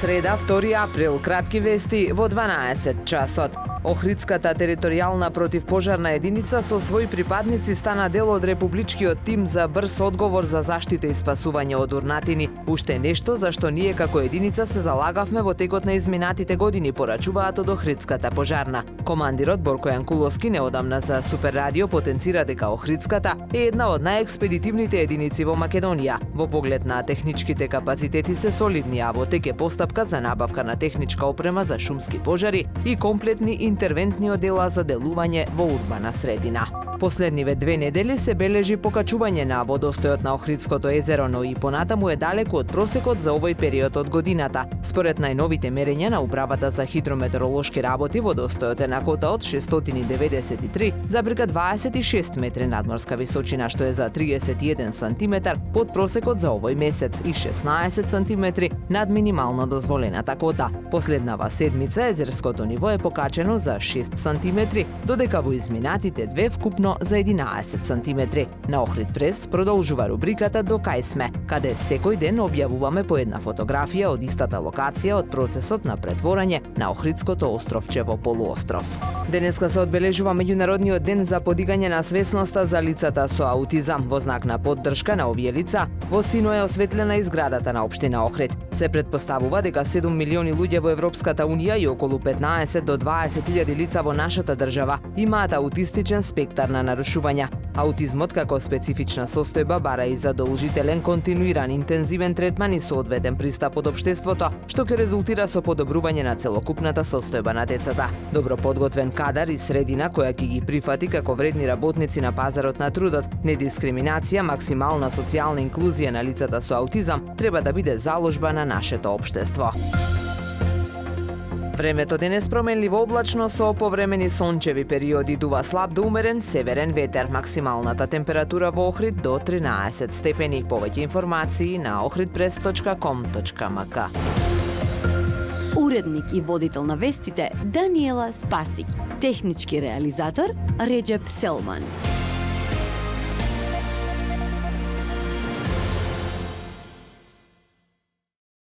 Среда, 2 април, кратки вести во 12 часот. Охридската територијална противпожарна единица со своји припадници стана дел од републичкиот тим за брз одговор за заштита и спасување од урнатини. Уште нешто за што ние како единица се залагавме во текот на изминатите години, порачуваат од Охридската пожарна. Командирот Борко Јанкуловски неодамна за Супер Радио потенцира дека Охридската е една од најекспедитивните единици во Македонија. Во поглед на техничките капацитети се солидни, а во тек е постапка за набавка на техничка опрема за шумски пожари и комплетни интервентни одела за делување во урбана средина. Последниве 2 недели се бележи покачување на водостојот на Охридското езеро, но и понатаму е далеку од просекот за овој период од годината. Според најновите мерења на Управата за хидрометеоролошки работи, водостојот е на кота од 693,26 метри надморска височина, што е за 31 сантиметар под просекот за овој месец и 16 сантиметри над минимално дозволената кота. Последнава седмица езерското ниво е покачено за 6 сантиметри, додека во изминатите 2 вкупно за 11 сантиметри. На Охрид Прес продолжува рубриката До кај сме, каде секој ден објавуваме по една фотографија од истата локација од процесот на претворање на Охридското островче во полуостров. Денеска се одбележува меѓународниот ден за подигање на свесноста за лицата со аутизам. Во знак на поддршка на овие лица, во сино е осветлена и зградата на општина Охрид. Се претпоставува дека 7 милиони луѓе во Европската унија и околу 15 до 20.000 лица во нашата држава имаат аутистичен спектар на нарушувања. Аутизмот како специфична состојба бара и задолжителен, континуиран, интензивен третман и соодветен пристап од општеството, што ќе резултира со подобрување на целокупната состојба на децата. Добро подготвен кадар и средина која ќе ги прифати како вредни работници на пазарот на трудот, недискриминација, максимална социјална инклузија на лицата со аутизам треба да биде заложба на нашето општество. Времето денес променливо облачно со повремени сончеви периоди, дува слаб до умерен северен ветер. Максималната температура во Охрид до 13 степени. Повеќе информации на ohridpress.com.mk. Уредник и водител на вестите Даниела Спасик. Технички реализатор Реджеп Селман.